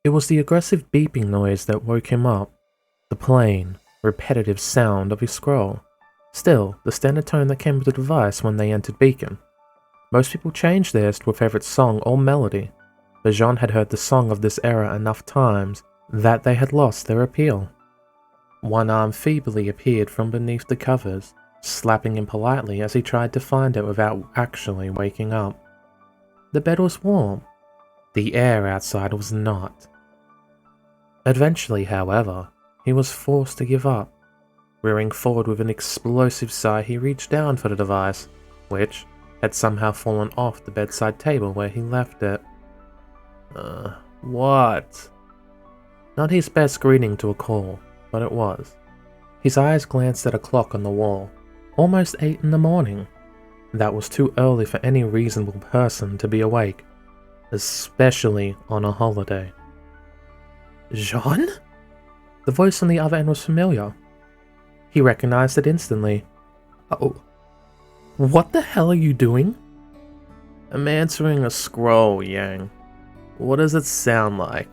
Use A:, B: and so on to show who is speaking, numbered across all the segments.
A: It was the aggressive beeping noise that woke him up, the plain, repetitive sound of his scroll. Still, the standard tone that came with the device when they entered Beacon. Most people changed theirs to a favorite song or melody, but Jaune had heard the song of this era enough times that they had lost their appeal. One arm feebly appeared from beneath the covers, slapping him politely as he tried to find it without actually waking up. The bed was warm. The air outside was not. Eventually, however, he was forced to give up. Rearing forward with an explosive sigh, he reached down for the device, which had somehow fallen off the bedside table where he left it. What? Not his best greeting to a call, but it was. His eyes glanced at a clock on the wall. Almost 8 in the morning. That was too early for any reasonable person to be awake, especially on a holiday. Jaune? The voice on the other end was familiar. He recognized it instantly. Oh, what the hell are you doing? I'm answering a scroll, Yang. What does it sound like?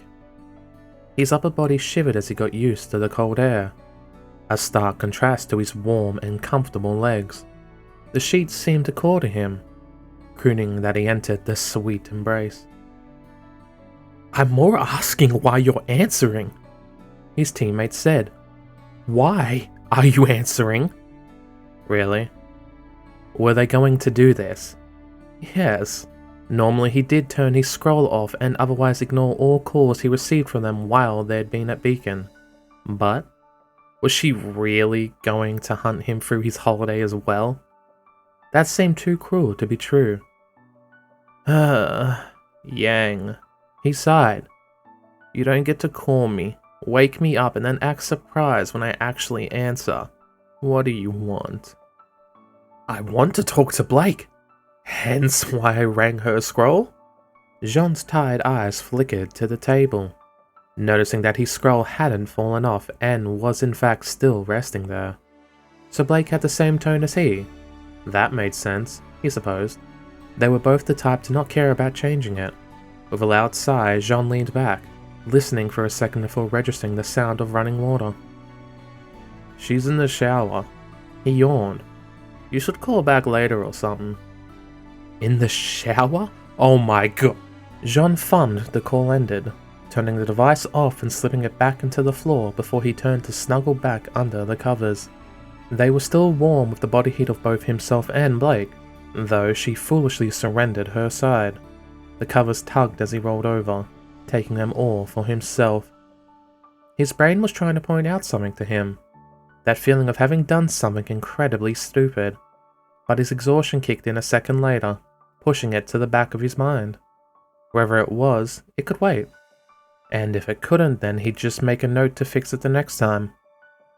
A: His upper body shivered as he got used to the cold air, a stark contrast to his warm and comfortable legs. The sheets seemed to call to him, crooning that he entered the sweet embrace. I'm more asking why you're answering, his teammate said. Why are you answering? Really? Were they going to do this? Yes. Normally he did turn his scroll off and otherwise ignore all calls he received from them while they'd been at Beacon. But was she really going to hunt him through his holiday as well? That seemed too cruel to be true. Yang. He sighed. You don't get to call me, wake me up and then act surprised when I actually answer. What do you want? I want to talk to Blake. Hence why I rang her scroll? Jaune's tired eyes flickered to the table, noticing that his scroll hadn't fallen off and was in fact still resting there. So Blake had the same tone as he. That made sense, he supposed. They were both the type to not care about changing it. With a loud sigh, Jaune leaned back, listening for a second before registering the sound of running water. She's in the shower. He yawned. You should call back later or something. In the shower? Oh my god. Jaune thumbed the call ended, turning the device off and slipping it back into the floor before he turned to snuggle back under the covers. They were still warm with the body heat of both himself and Blake, though she foolishly surrendered her side. The covers tugged as he rolled over, taking them all for himself. His brain was trying to point out something to him, that feeling of having done something incredibly stupid, but his exhaustion kicked in a second later, pushing it to the back of his mind. Wherever it was, it could wait. And if it couldn't, then he'd just make a note to fix it the next time.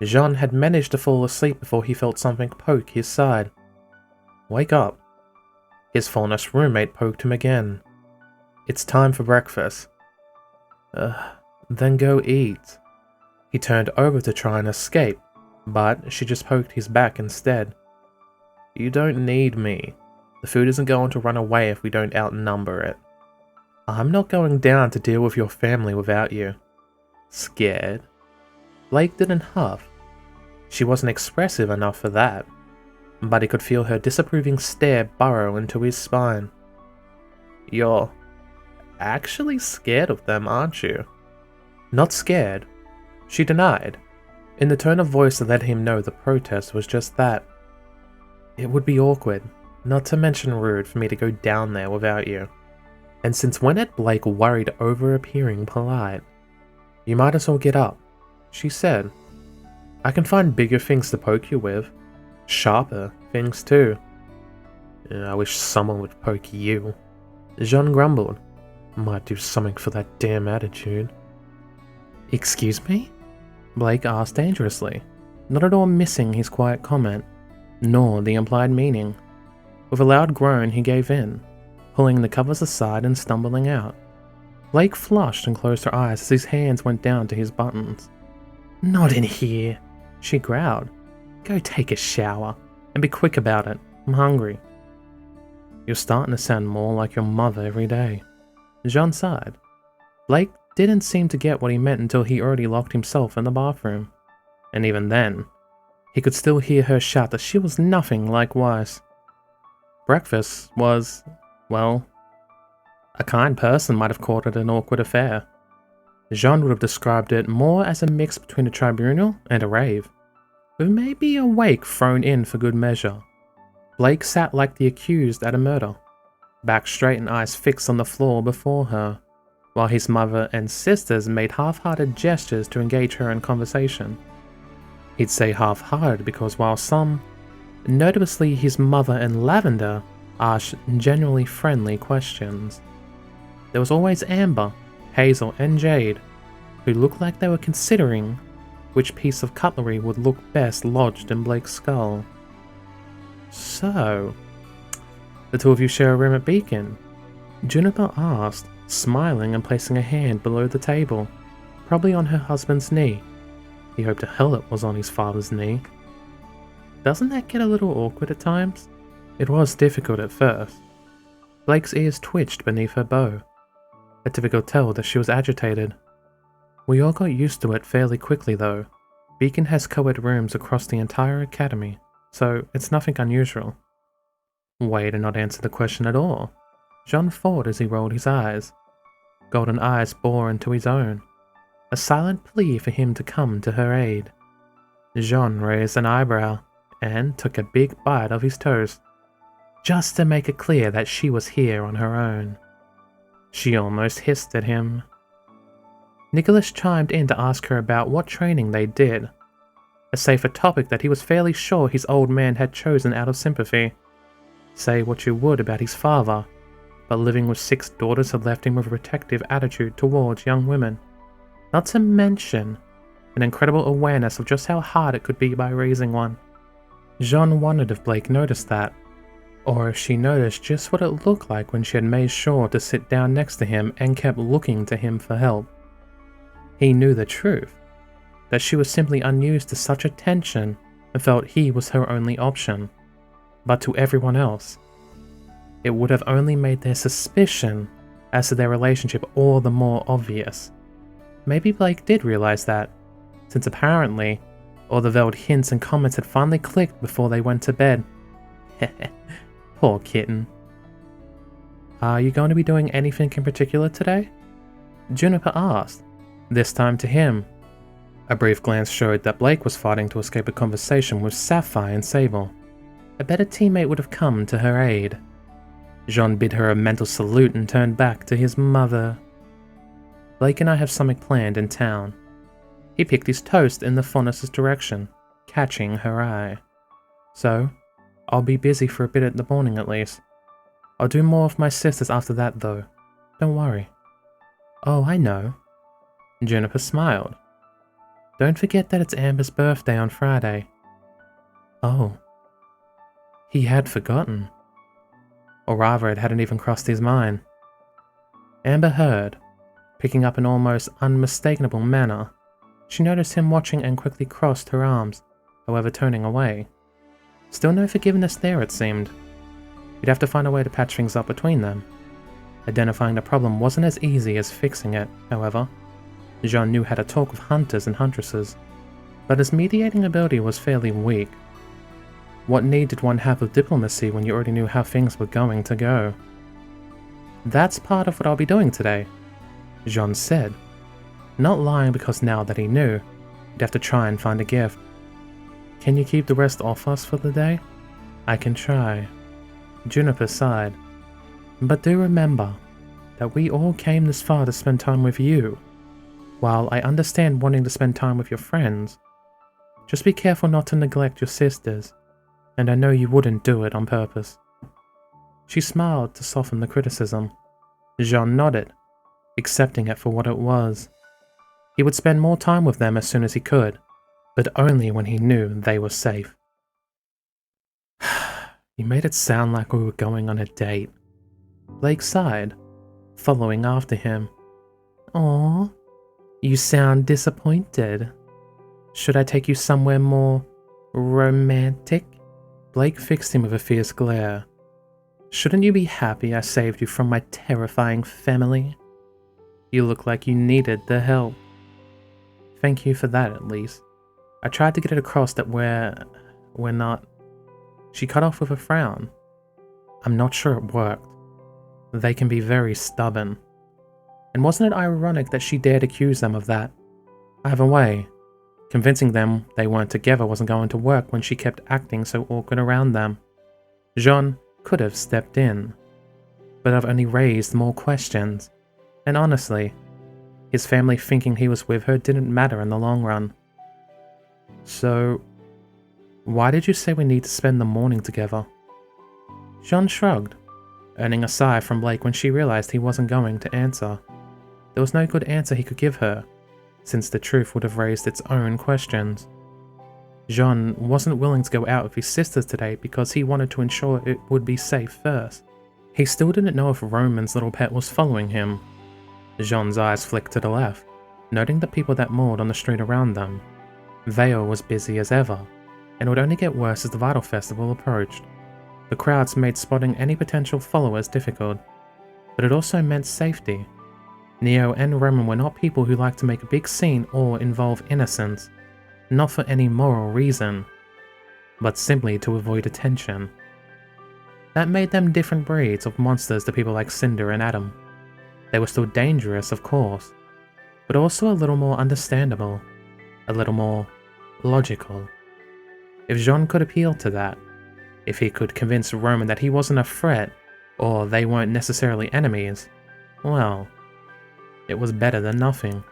A: Jaune had managed to fall asleep before he felt something poke his side. Wake up. His full-ness roommate poked him again. It's time for breakfast. Then go eat. He turned over to try and escape, but she just poked his back instead. You don't need me. The food isn't going to run away if we don't outnumber it. I'm not going down to deal with your family without you. Scared? Blake didn't huff. She wasn't expressive enough for that, but he could feel her disapproving stare burrow into his spine. You're actually scared of them, aren't you? Not scared, she denied, in the tone of voice that let him know the protest was just that. It would be awkward, not to mention rude, for me to go down there without you. And since when had Blake worried over appearing polite? You might as well get up, she said. I can find bigger things to poke you with. Sharper things too. I wish someone would poke you. Jaune grumbled. Might do something for that damn attitude. Excuse me? Blake asked dangerously, not at all missing his quiet comment, nor the implied meaning. With a loud groan he gave in, pulling the covers aside and stumbling out. Blake flushed and closed her eyes as his hands went down to his buttons. Not in here, she growled. Go take a shower, and be quick about it. I'm hungry. You're starting to sound more like your mother every day. Jaune sighed. Blake didn't seem to get what he meant until he already locked himself in the bathroom. And even then, he could still hear her shout that she was nothing like Weiss. Breakfast was, well, a kind person might have called it an awkward affair. Jaune would have described it more as a mix between a tribunal and a rave, with maybe a wake thrown in for good measure. Blake sat like the accused at a murder, back straight and eyes fixed on the floor before her, while his mother and sisters made half-hearted gestures to engage her in conversation. He'd say half-hearted because while some, notably his mother and Lavender, asked genuinely friendly questions, there was always Amber, Hazel and Jade, who looked like they were considering which piece of cutlery would look best lodged in Blake's skull. "So, the two of you share a room at Beacon?" Juniper asked, smiling and placing a hand below the table, probably on her husband's knee. He hoped to hell it was on his father's knee. Doesn't that get a little awkward at times? It was difficult at first. Blake's ears twitched beneath her bow, a typical tell that she was agitated. We all got used to it fairly quickly though. Beacon has co-ed rooms across the entire academy, so it's nothing unusual. Wade did not answer the question at all. Jaune thought as he rolled his eyes. Golden eyes bore into his own, a silent plea for him to come to her aid. Jaune raised an eyebrow and took a big bite of his toast, just to make it clear that she was here on her own. She almost hissed at him. Nicholas chimed in to ask her about what training they did, a safer topic that he was fairly sure his old man had chosen out of sympathy. Say what you would about his father, but living with 6 daughters had left him with a protective attitude towards young women, not to mention an incredible awareness of just how hard it could be by raising one. Jaune wondered if Blake noticed that, or if she noticed just what it looked like when she had made sure to sit down next to him and kept looking to him for help. He knew the truth, that she was simply unused to such attention and felt he was her only option. But to everyone else, it would have only made their suspicion as to their relationship all the more obvious. Maybe Blake did realize that, since apparently all the veiled hints and comments had finally clicked before they went to bed. Poor kitten. "Are you going to be doing anything in particular today?" Juniper asked, this time to him. A brief glance showed that Blake was fighting to escape a conversation with Sapphire and Sable. A better teammate would have come to her aid. Jaune bid her a mental salute and turned back to his mother. "Blake and I have something planned in town." He picked his toast in the fondness's direction, catching her eye. "So, I'll be busy for a bit in the morning at least. I'll do more with my sisters after that though. Don't worry." "Oh, I know." Juniper smiled. "Don't forget that it's Amber's birthday on Friday." Oh. He had forgotten. Or rather, it hadn't even crossed his mind. Amber heard, picking up an almost unmistakable manner. She noticed him watching and quickly crossed her arms, however turning away. Still no forgiveness there, it seemed. He'd have to find a way to patch things up between them. Identifying the problem wasn't as easy as fixing it, however. Jaune knew how to talk with hunters and huntresses, but his mediating ability was fairly weak. What need did one have of diplomacy when you already knew how things were going to go? "That's part of what I'll be doing today," Jaune said, not lying because now that he knew, he'd have to try and find a gift. "Can you keep the rest off us for the day?" "I can try." Juniper sighed. "But do remember that we all came this far to spend time with you. While I understand wanting to spend time with your friends, just be careful not to neglect your sisters, and I know you wouldn't do it on purpose." She smiled to soften the criticism. Jaune nodded, accepting it for what it was. He would spend more time with them as soon as he could, but only when he knew they were safe. "You made it sound like we were going on a date." Blake sighed, following after him. "Aw, you sound disappointed. Should I take you somewhere more romantic?" Blake fixed him with a fierce glare. "Shouldn't you be happy I saved you from my terrifying family?" You look like you needed the help. Thank you for that, at least. I tried to get it across that we're not. She cut off with a frown. I'm not sure it worked. They can be very stubborn. And wasn't it ironic that she dared accuse them of that? Either way, convincing them they weren't together wasn't going to work when she kept acting so awkward around them. Jaune could have stepped in, but I've only raised more questions. And honestly, his family thinking he was with her didn't matter in the long run. So, why did you say we need to spend the morning together? Jaune shrugged, earning a sigh from Blake when she realized he wasn't going to answer. There was no good answer he could give her, since the truth would have raised its own questions. Jaune wasn't willing to go out with his sisters today because he wanted to ensure it would be safe first. He still didn't know if Roman's little pet was following him. Jaune's eyes flicked to the left, noting the people that moored on the street around them. Vale was busy as ever, and would only get worse as the Vital Festival approached. The crowds made spotting any potential followers difficult, but it also meant safety. Neo and Roman were not people who liked to make a big scene or involve innocents, not for any moral reason, but simply to avoid attention. That made them different breeds of monsters to people like Cinder and Adam. They were still dangerous, of course, but also a little more understandable, a little more logical. If Jaune could appeal to that, if he could convince Roman that he wasn't a threat, or they weren't necessarily enemies, well, it was better than nothing.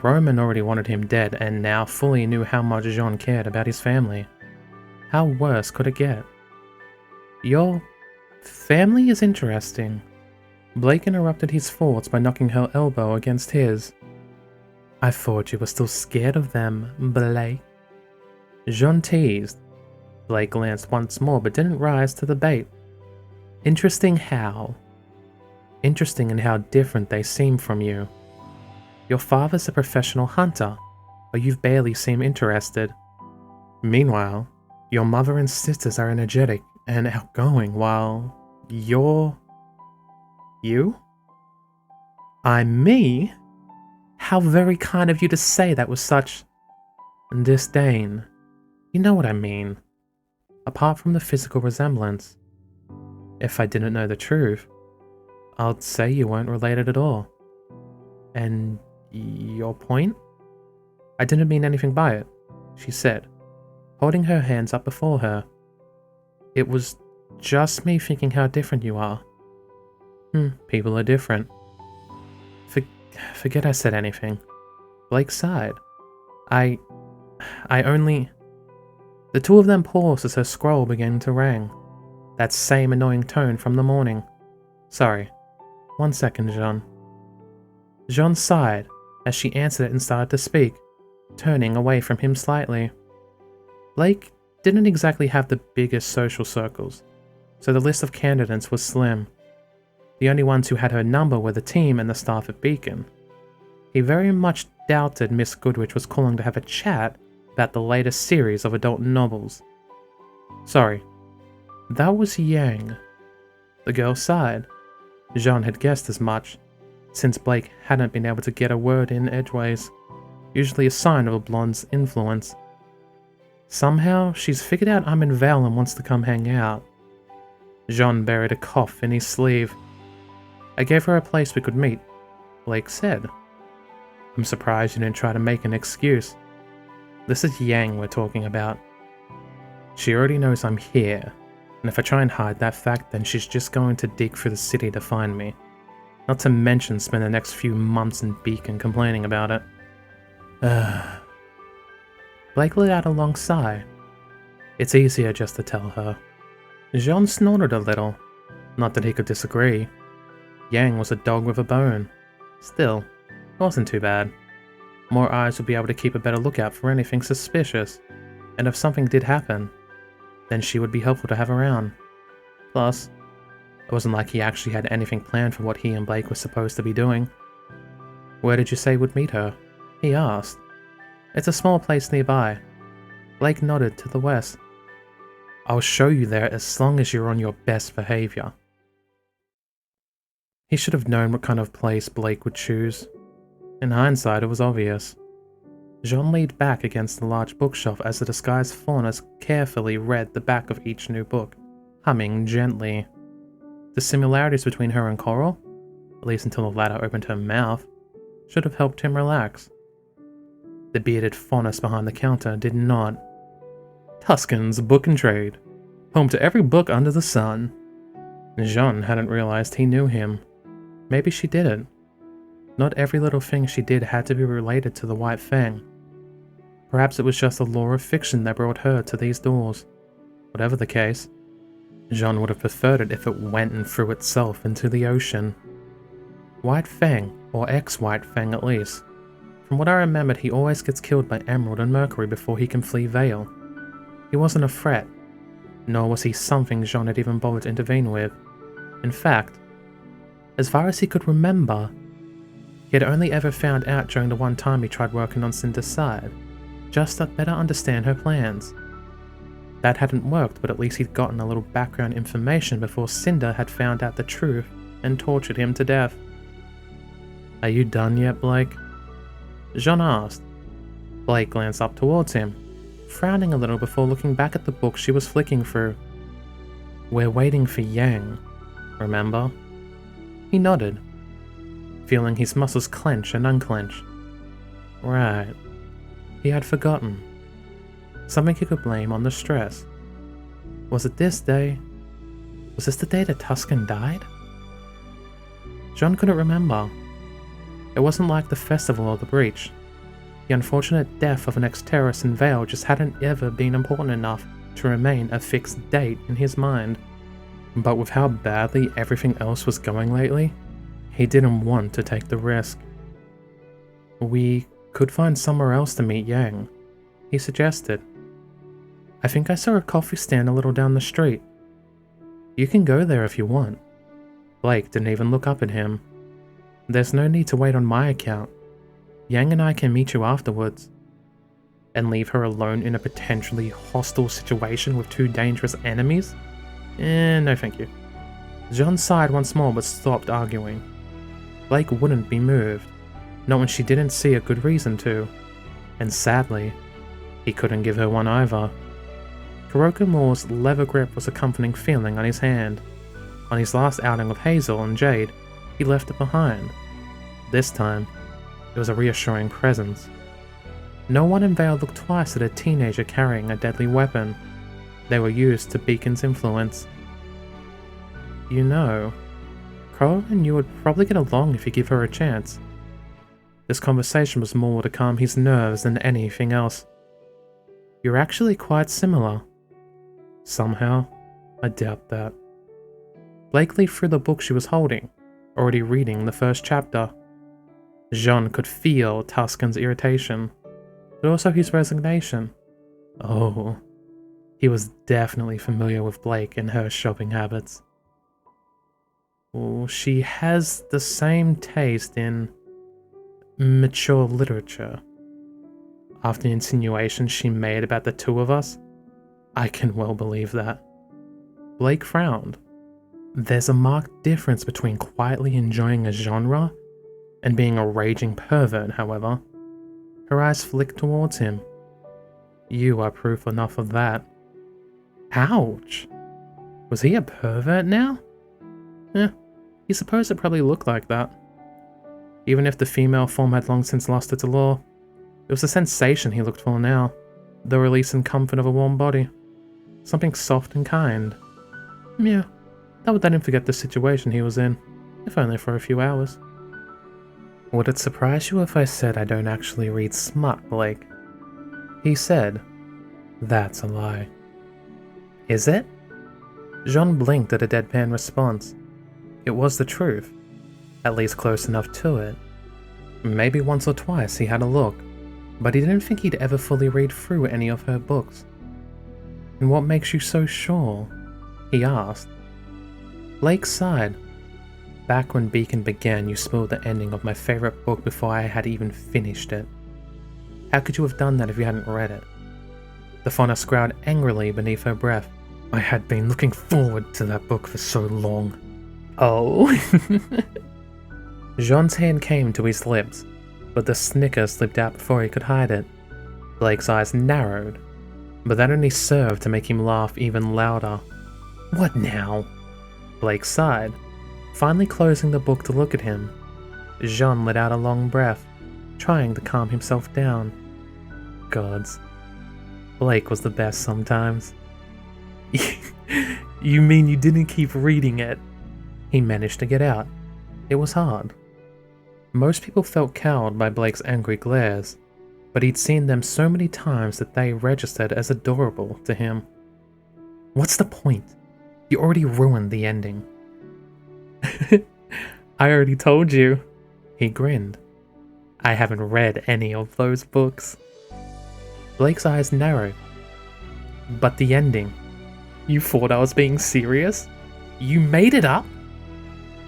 A: Roman already wanted him dead and now fully knew how much Jaune cared about his family. How worse could it get? Your family is interesting. Blake interrupted his thoughts by knocking her elbow against his. I thought you were still scared of them, Blake. Jaune teased. Blake glanced once more but didn't rise to the bait. Interesting how? Interesting in how different they seem from you. Your father's a professional hunter, but you barely seem interested. Meanwhile, your mother and sisters are energetic and outgoing while you're... You? I'm me? How very kind of you to say that with such disdain. You know what I mean. Apart from the physical resemblance. If I didn't know the truth, I'd say you weren't related at all. And your point? I didn't mean anything by it, she said, holding her hands up before her. It was just me thinking how different you are. People are different. Forget I said anything. Blake sighed. I only... The two of them paused as her scroll began to ring. That same annoying tone from the morning. Sorry. 1 second, Jaune. Jaune sighed as she answered it and started to speak, turning away from him slightly. Blake didn't exactly have the biggest social circles, so the list of candidates was slim. The only ones who had her number were the team and the staff at Beacon. He very much doubted Miss Goodrich was calling to have a chat about the latest series of adult novels. Sorry, that was Yang. The girl sighed. Jaune had guessed as much, since Blake hadn't been able to get a word in edgeways, usually a sign of a blonde's influence. Somehow, she's figured out I'm in Vale and wants to come hang out. Jaune buried a cough in his sleeve. I gave her a place we could meet, Blake said. I'm surprised you didn't try to make an excuse. This is Yang we're talking about. She already knows I'm here, and if I try and hide that fact, then she's just going to dig through the city to find me. Not to mention spend the next few months in Beacon complaining about it. Blake let out a long sigh. It's easier just to tell her. Jaune snorted a little. Not that he could disagree. Yang was a dog with a bone. Still, it wasn't too bad. More eyes would be able to keep a better lookout for anything suspicious, and if something did happen, then she would be helpful to have around. Plus, it wasn't like he actually had anything planned for what he and Blake were supposed to be doing. Where did you say we'd meet her? He asked. It's a small place nearby. Blake nodded to the west. I'll show you there as long as you're on your best behavior. He should have known what kind of place Blake would choose. In hindsight, it was obvious. Jaune leaned back against the large bookshelf as the disguised faunus carefully read the back of each new book, humming gently. The similarities between her and Coral, at least until the latter opened her mouth, should have helped him relax. The bearded faunus behind the counter did not. Tuscan's Book and Trade, home to every book under the sun. Jaune hadn't realized he knew him. Maybe she didn't. Not every little thing she did had to be related to the White Fang. Perhaps it was just the law of fiction that brought her to these doors. Whatever the case, Jaune would have preferred it if it went and threw itself into the ocean. White Fang, or ex-White Fang at least. From what I remembered, he always gets killed by Emerald and Mercury before he can flee Vale. He wasn't a threat, nor was he something Jaune had even bothered to intervene with. In fact, as far as he could remember, he had only ever found out during the one time he tried working on Cinder's side, just to better understand her plans. That hadn't worked, but at least he'd gotten a little background information before Cinder had found out the truth and tortured him to death. "Are you done yet, Blake?" Jaune asked. Blake glanced up towards him, frowning a little before looking back at the book she was flicking through. "We're waiting for Yang, remember?" He nodded, feeling his muscles clench and unclench. Right. He had forgotten. Something he could blame on the stress. Was it this day? Was this the day that Tuscan died? Jaune couldn't remember. It wasn't like the festival or the breach. The unfortunate death of an ex-terrorist in Vale just hadn't ever been important enough to remain a fixed date in his mind. But with how badly everything else was going lately, he didn't want to take the risk. "We could find somewhere else to meet Yang," he suggested. "I think I saw a coffee stand a little down the street. You can go there if you want." Blake didn't even look up at him. "There's no need to wait on my account. Yang and I can meet you afterwards." And leave her alone in a potentially hostile situation with two dangerous enemies? No thank you. Jaune sighed once more but stopped arguing. Blake wouldn't be moved, not when she didn't see a good reason to. And sadly, he couldn't give her one either. Kuroka Moore's leather grip was a comforting feeling on his hand. On his last outing with Hazel and Jade, he left it behind. This time, it was a reassuring presence. No one in Vale looked twice at a teenager carrying a deadly weapon. They were used to Beacon's influence. "You know, Coral and you would probably get along if you give her a chance." This conversation was more to calm his nerves than anything else. "You're actually quite similar." Somehow, I doubt that. Blake leafed through the book she was holding, already reading the first chapter. Jaune could feel Tuscan's irritation, but also his resignation. Oh, he was definitely familiar with Blake and her shopping habits. Well, she has the same taste in mature literature. After the insinuations she made about the two of us, I can well believe that. Blake frowned. There's a marked difference between quietly enjoying a genre and being a raging pervert, however. Her eyes flicked towards him. You are proof enough of that. Ouch! Was he a pervert now? You suppose it probably looked like that. Even if the female form had long since lost its allure, it was the sensation he looked for now, the release and comfort of a warm body. Something soft and kind. Yeah, that would let him forget the situation he was in, if only for a few hours. Would it surprise you if I said I don't actually read smut, Blake? He said, "That's a lie." Is it? Jaune blinked at a deadpan response. It was the truth, at least close enough to it. Maybe once or twice he had a look, but he didn't think he'd ever fully read through any of her books. "And what makes you so sure?" he asked. Blake sighed. "Back when Beacon began, you spoiled the ending of my favorite book before I had even finished it. How could you have done that if you hadn't read it?" The fauna growled angrily beneath her breath. "I had been looking forward to that book for so long. Oh? Jaune's hand came to his lips, but the snicker slipped out before he could hide it. Blake's eyes narrowed, but that only served to make him laugh even louder. What now? Blake sighed, finally closing the book to look at him. Jaune let out a long breath, trying to calm himself down. Gods. Blake was the best sometimes. You mean you didn't keep reading it? He managed to get out. It was hard. Most people felt cowed by Blake's angry glares, but he'd seen them so many times that they registered as adorable to him. What's the point? You already ruined the ending. I already told you. He grinned. I haven't read any of those books. Blake's eyes narrowed. But the ending. You thought I was being serious? You made it up?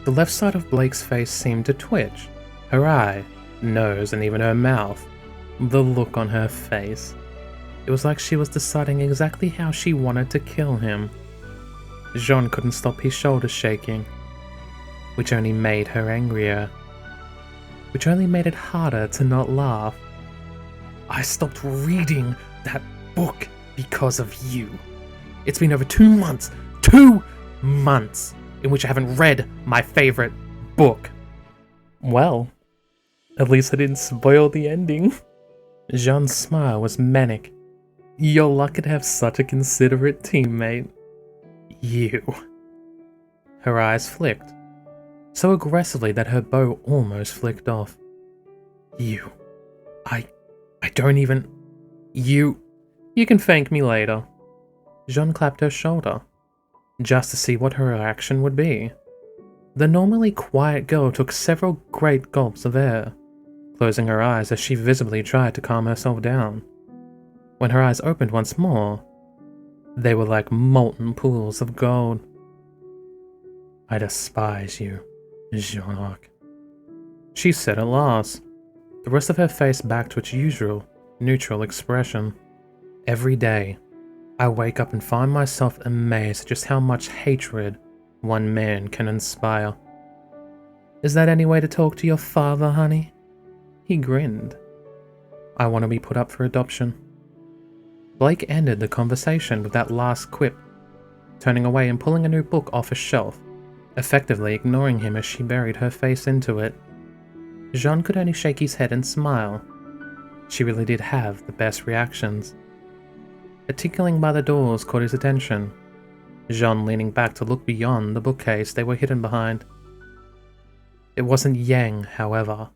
A: The left side of Blake's face seemed to twitch. Her eye, nose, and even her mouth. The look on her face. It was like she was deciding exactly how she wanted to kill him. Jaune couldn't stop his shoulders shaking, which only made her angrier. Which only made it harder to not laugh. I stopped reading that book because of you. It's been over 2 months. 2 months! In which I haven't read my favorite book. Well, at least I didn't spoil the ending. Jaune's smile was manic. You're lucky to have such a considerate teammate. You. Her eyes flicked, so aggressively that her bow almost flicked off. You. I don't even... You can thank me later. Jaune clapped her shoulder, just to see what her reaction would be. The normally quiet girl took several great gulps of air, closing her eyes as she visibly tried to calm herself down. When her eyes opened once more, they were like molten pools of gold. I despise you, Jaune. She said at last, the rest of her face back to its usual, neutral expression. Every day, I wake up and find myself amazed at just how much hatred one man can inspire. Is that any way to talk to your father, honey? He grinned. I want to be put up for adoption. Blake ended the conversation with that last quip, turning away and pulling a new book off a shelf, effectively ignoring him as she buried her face into it. Jaune could only shake his head and smile. She really did have the best reactions. A tinkling by the doors caught his attention, Jaune leaning back to look beyond the bookcase they were hidden behind. It wasn't Yang, however.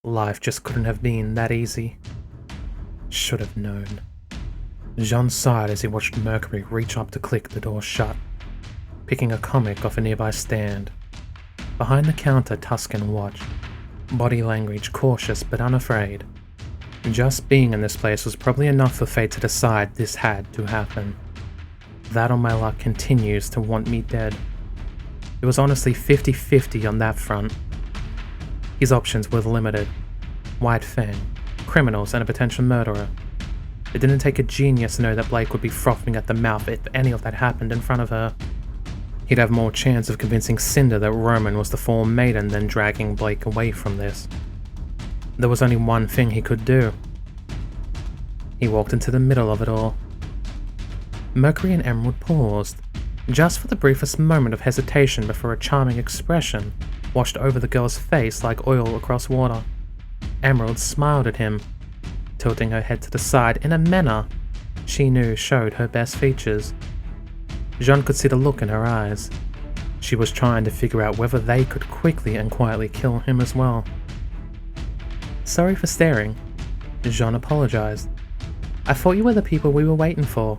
A: Life just couldn't have been that easy. Should have known. Jaune sighed as he watched Mercury reach up to click the door shut, picking a comic off a nearby stand. Behind the counter, Tuscan watched, body language cautious but unafraid. Just being in this place was probably enough for fate to decide this had to happen. That or my luck continues to want me dead. It was honestly 50-50 on that front. His options were limited. White Fang, criminals, and a potential murderer. It didn't take a genius to know that Blake would be frothing at the mouth if any of that happened in front of her. He'd have more chance of convincing Cinder that Roman was the fallen maiden than dragging Blake away from this. There was only one thing he could do. He walked into the middle of it all. Mercury and Emerald paused, just for the briefest moment of hesitation before a charming expression washed over the girl's face like oil across water. Emerald smiled at him, tilting her head to the side in a manner she knew showed her best features. Jaune could see the look in her eyes. She was trying to figure out whether they could quickly and quietly kill him as well. Sorry for staring, Jaune apologized. I thought you were the people we were waiting for.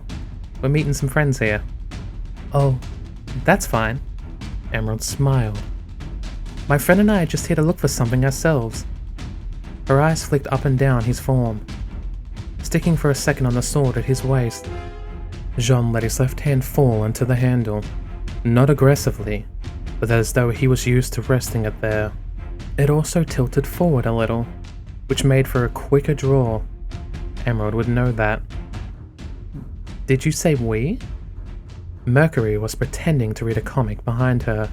A: We're meeting some friends here. Oh, that's fine. Emerald smiled. My friend and I are just here to look for something ourselves. Her eyes flicked up and down his form, sticking for a second on the sword at his waist. Jaune let his left hand fall into the handle, not aggressively, but as though he was used to resting it there. It also tilted forward a little, which made for a quicker draw. Emerald would know that. Did you say we? Mercury was pretending to read a comic behind her,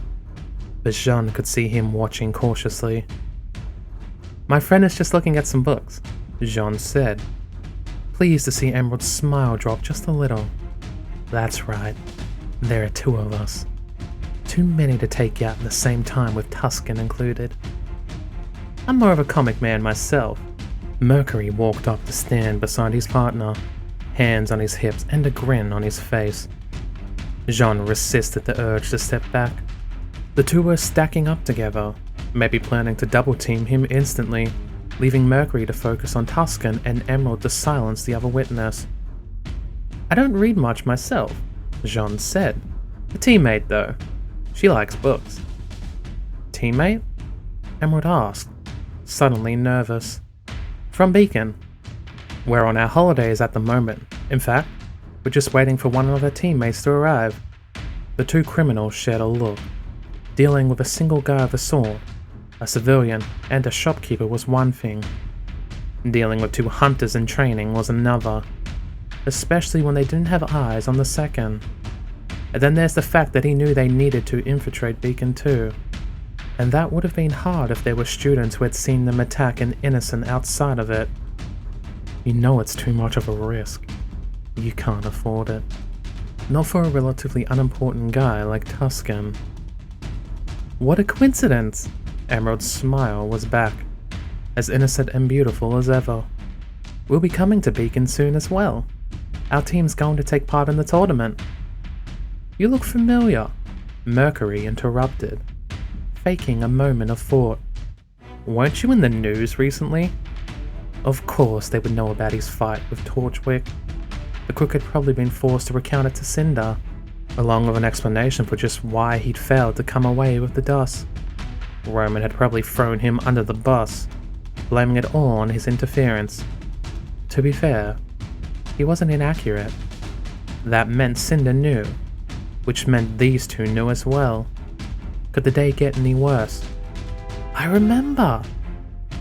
A: but Jaune could see him watching cautiously. "My friend is just looking at some books," Jaune said, pleased to see Emerald's smile drop just a little. "That's right, there are two of us. Too many to take out at the same time with Tuscan included. I'm more of a comic man myself." Mercury walked up to stand beside his partner, hands on his hips and a grin on his face. Jaune resisted the urge to step back. The two were stacking up together, maybe planning to double-team him instantly, leaving Mercury to focus on Tuscan and Emerald to silence the other witness. "I don't read much myself," Jaune said. "A teammate, though. She likes books." "Teammate?" Emerald asked, suddenly nervous. "From Beacon. We're on our holidays at the moment. In fact, we're just waiting for one of our teammates to arrive." The two criminals shared a look. Dealing with a single guy with a sword, a civilian, and a shopkeeper was one thing. Dealing with two hunters in training was another, especially when they didn't have eyes on the second. And then there's the fact that he knew they needed to infiltrate Beacon too. And that would have been hard if there were students who had seen them attack an innocent outside of it. You know it's too much of a risk. You can't afford it. Not for a relatively unimportant guy like Tuscan. "What a coincidence!" Emerald's smile was back, as innocent and beautiful as ever. "We'll be coming to Beacon soon as well. Our team's going to take part in the tournament." "You look familiar," Mercury interrupted, faking a moment of thought. "Weren't you in the news recently?" Of course they would know about his fight with Torchwick. The crook had probably been forced to recount it to Cinder, along with an explanation for just why he'd failed to come away with the dust. Roman had probably thrown him under the bus, blaming it all on his interference. To be fair, he wasn't inaccurate. That meant Cinder knew, which meant these two knew as well. Could the day get any worse? "I remember!"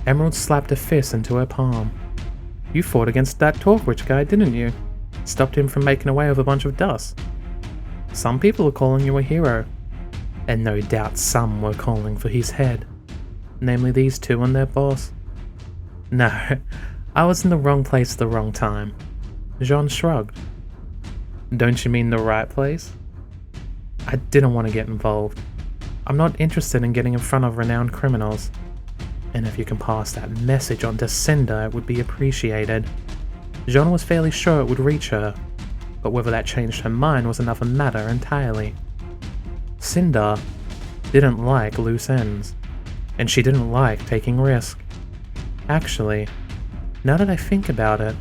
A: Emerald slapped a fist into her palm. "You fought against that Torchwick guy, didn't you? Stopped him from making away with a bunch of dust. Some people are calling you a hero, and no doubt some were calling for his head. Namely these two and their boss." "No, I was in the wrong place at the wrong time." Jaune shrugged. "Don't you mean the right place?" "I didn't want to get involved. I'm not interested in getting in front of renowned criminals. And if you can pass that message on to Cinder, it would be appreciated." Jaune was fairly sure it would reach her, but whether that changed her mind was another matter entirely. Cinder didn't like loose ends, and she didn't like taking risks. Actually, now that I think about it,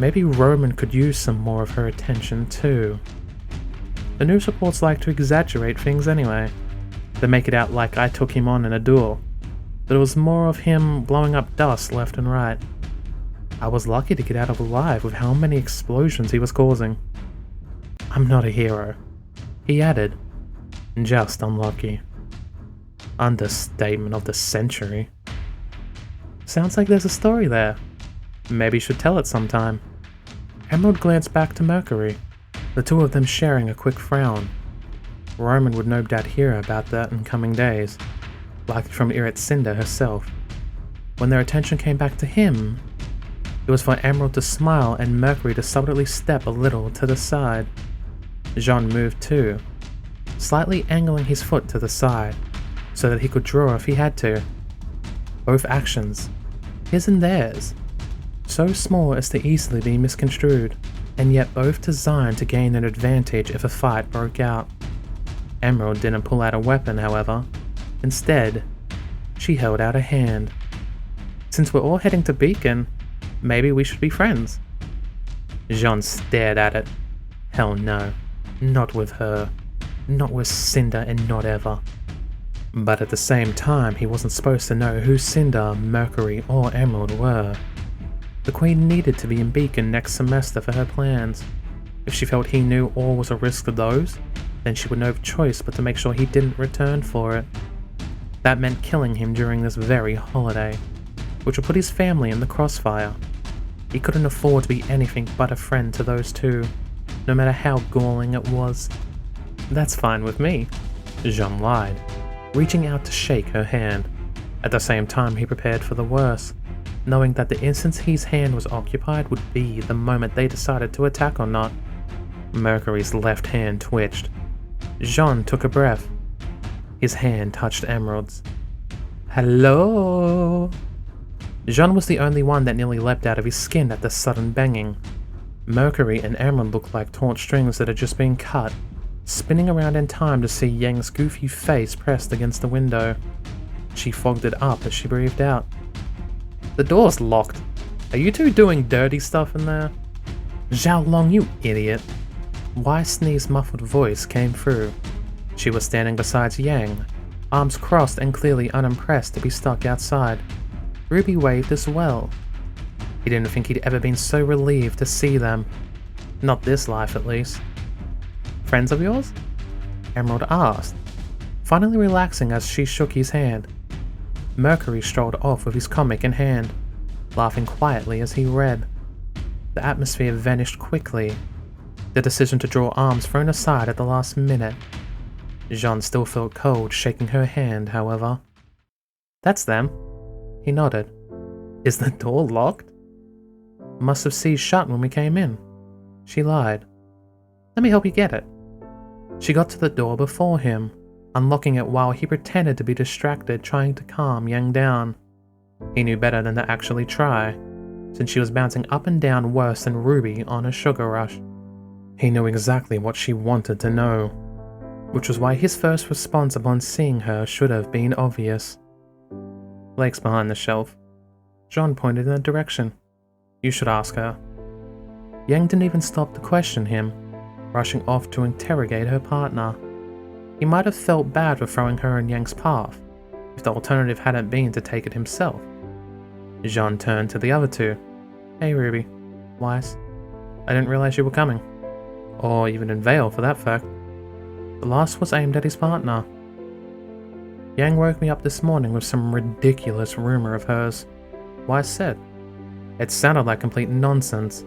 A: maybe Roman could use some more of her attention too. The news reports like to exaggerate things anyway. They make it out like I took him on in a duel, that it was more of him blowing up dust left and right. I was lucky to get out of alive with how many explosions he was causing. I'm not a hero, he added. Just unlucky. Understatement of the century. Sounds like there's a story there. Maybe you should tell it sometime. Emerald glanced back to Mercury, the two of them sharing a quick frown. Roman would no doubt hear about that in coming days, likely from Irit Cinder herself. When their attention came back to him, it was for Emerald to smile and Mercury to subtly step a little to the side. Jaune moved too, slightly angling his foot to the side, so that he could draw if he had to. Both actions, his and theirs, so small as to easily be misconstrued, and yet both designed to gain an advantage if a fight broke out. Emerald didn't pull out a weapon, however. Instead, she held out a hand. "Since we're all heading to Beacon, maybe we should be friends." Jaune stared at it. Hell no. Not with her. Not with Cinder, and not ever. But at the same time, he wasn't supposed to know who Cinder, Mercury, or Emerald were. The Queen needed to be in Beacon next semester for her plans. If she felt he knew all was a risk to those, then she would no choice but to make sure he didn't return for it. That meant killing him during this very holiday, which would put his family in the crossfire. He couldn't afford to be anything but a friend to those two, no matter how galling it was. "That's fine with me," Jaune lied. reaching out to shake her hand. At the same time, he prepared for the worst, knowing that the instant his hand was occupied would be the moment they decided to attack or not. Mercury's left hand twitched. Jaune took a breath. His hand touched Emerald's. Hello? Jaune was the only one that nearly leapt out of his skin at the sudden banging. Mercury and Emerald looked like taut strings that had just been cut, spinning around in time to see Yang's goofy face pressed against the window. She fogged it up as she breathed out. The door's locked. Are you two doing dirty stuff in there? Zhao Long, you idiot. Wai Snee's muffled voice came through. She was standing beside Yang, arms crossed and clearly unimpressed to be stuck outside. Ruby waved as well. He didn't think he'd ever been so relieved to see them. Not this life, at least. Friends of yours? Emerald asked, finally relaxing as she shook his hand. Mercury strolled off with his comic in hand, laughing quietly as he read. The atmosphere vanished quickly, the decision to draw arms thrown aside at the last minute. Jaune still felt cold shaking her hand, however. That's them. He nodded. Is the door locked? Must have seized shut when we came in. She lied. Let me help you get it. She got to the door before him, unlocking it while he pretended to be distracted trying to calm Yang down. He knew better than to actually try, since she was bouncing up and down worse than Ruby on a sugar rush. He knew exactly what she wanted to know, which was why his first response upon seeing her should have been obvious. Lake's behind the shelf. Jaune pointed in that direction. You should ask her. Yang didn't even stop to question him, rushing off to interrogate her partner. He might have felt bad for throwing her in Yang's path, if the alternative hadn't been to take it himself. Jaune turned to the other two. Hey Ruby. Weiss. I didn't realize you were coming. Or even in Vale, for that fact. The last was aimed at his partner. Yang woke me up this morning with some ridiculous rumor of hers. Weiss said. It sounded like complete nonsense,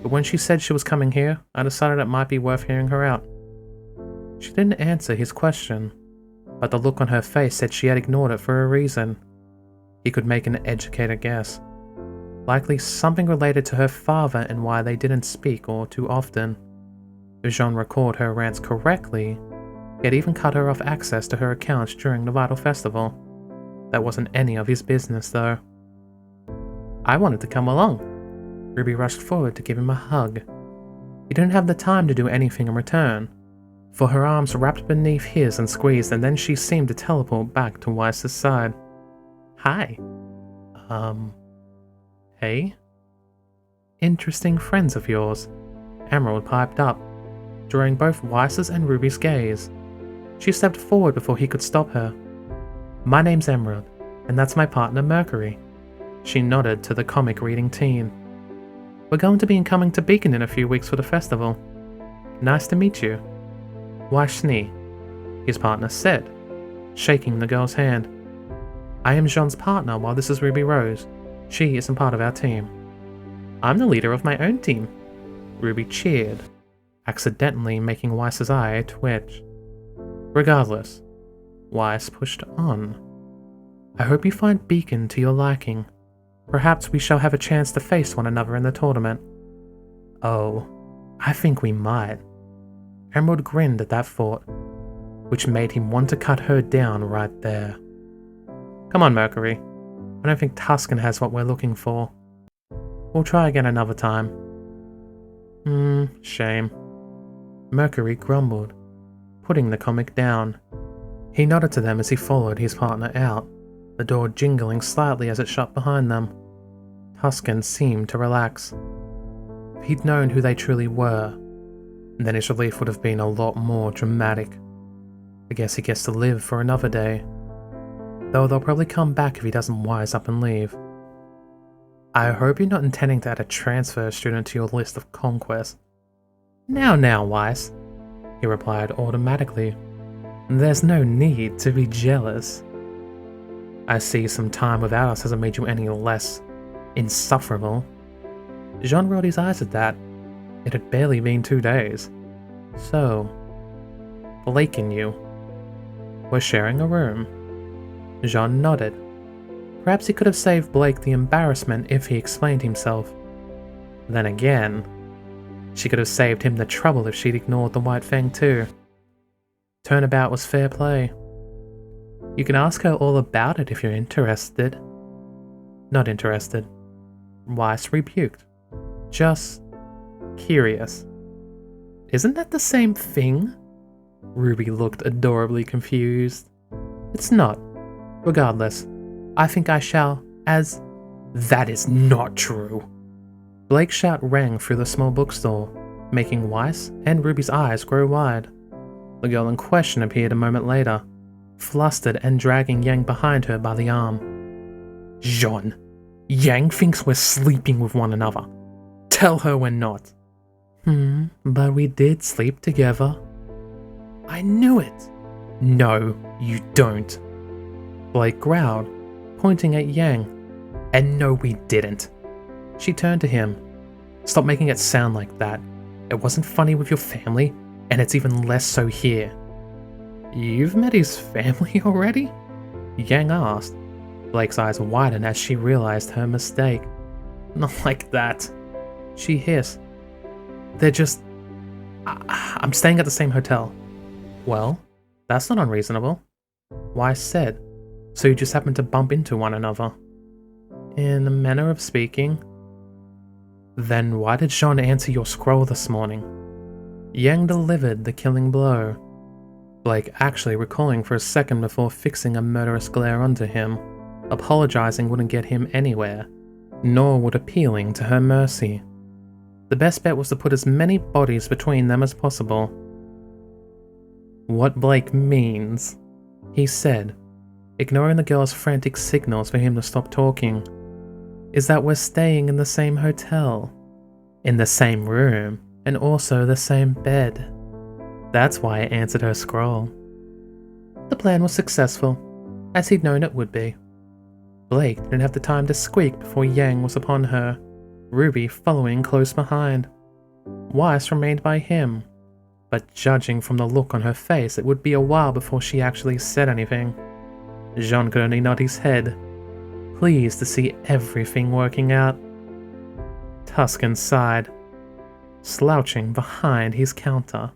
A: but when she said she was coming here, I decided it might be worth hearing her out. She didn't answer his question, but the look on her face said she had ignored it for a reason. He could make an educated guess. Likely something related to her father and why they didn't speak or too often. If Jaune recalled her rants correctly, he had even cut her off access to her accounts during the Vital Festival. That wasn't any of his business though. I wanted to come along. Ruby rushed forward to give him a hug. He didn't have the time to do anything in return, for her arms wrapped beneath his and squeezed, and then she seemed to teleport back to Weiss's side. Hi. Hey? Interesting friends of yours, Emerald piped up, drawing both Weiss's and Ruby's gaze. She stepped forward before he could stop her. My name's Emerald, and that's my partner Mercury. She nodded to the comic reading teen. We're going to be coming to Beacon in a few weeks for the festival. Nice to meet you. Wai Schnee, his partner said, shaking the girl's hand. I am Jaune's partner while this is Ruby Rose. She isn't part of our team. I'm the leader of my own team. Ruby cheered, accidentally making Weiss's eye twitch. Regardless, Weiss pushed on. I hope you find Beacon to your liking. Perhaps we shall have a chance to face one another in the tournament. Oh, I think we might. Emerald grinned at that thought, which made him want to cut her down right there. Come on, Mercury. I don't think Tuscan has what we're looking for. We'll try again another time. Shame. Mercury grumbled, putting the comic down. He nodded to them as he followed his partner out, the door jingling slightly as it shut behind them. Tuscan seemed to relax. If he'd known who they truly were, then his relief would have been a lot more dramatic. I guess he gets to live for another day. Though they'll probably come back if he doesn't wise up and leave. I hope you're not intending to add a transfer student to your list of conquests. Now, Weiss, he replied automatically. There's no need to be jealous. I see some time without us hasn't made you any less insufferable. Jaune rolled his eyes at that. It had barely been 2 days. So, Blake and you. were sharing a room. Jaune nodded. Perhaps he could have saved Blake the embarrassment if he explained himself. Then again, she could have saved him the trouble if she'd ignored the White Fang too. Turnabout was fair play. You can ask her all about it if you're interested. Not interested. Weiss rebuked. Just curious. Isn't that the same thing? Ruby looked adorably confused. It's not. Regardless, I think I shall, as... That is not true. Blake's shout rang through the small bookstore, making Weiss and Ruby's eyes grow wide. The girl in question appeared a moment later, flustered and dragging Yang behind her by the arm. Jaune, Yang thinks we're sleeping with one another. Tell her we're not. But we did sleep together. I knew it. No, you don't. Blake growled, pointing at Yang. And no, we didn't. She turned to him. Stop making it sound like that. It wasn't funny with your family, and it's even less so here. You've met his family already? Yang asked. Blake's eyes widened as she realized her mistake. Not like that. She hissed. They're just... I'm staying at the same hotel. Well, that's not unreasonable. Weiss said. So you just happened to bump into one another. In a manner of speaking. Then why did Jaune answer your scroll this morning? Yang delivered the killing blow. Blake actually recalling for a second before fixing a murderous glare onto him. Apologizing wouldn't get him anywhere, nor would appealing to her mercy. The best bet was to put as many bodies between them as possible. What Blake means, he said, ignoring the girl's frantic signals for him to stop talking, is that we're staying in the same hotel, in the same room, and also the same bed. That's why I answered her scroll. The plan was successful, as he'd known it would be. Blake didn't have the time to squeak before Yang was upon her, Ruby following close behind. Weiss remained by him, but judging from the look on her face, it would be a while before she actually said anything. Jaune could only nod his head, pleased to see everything working out. Tuscan sighed, slouching behind his counter.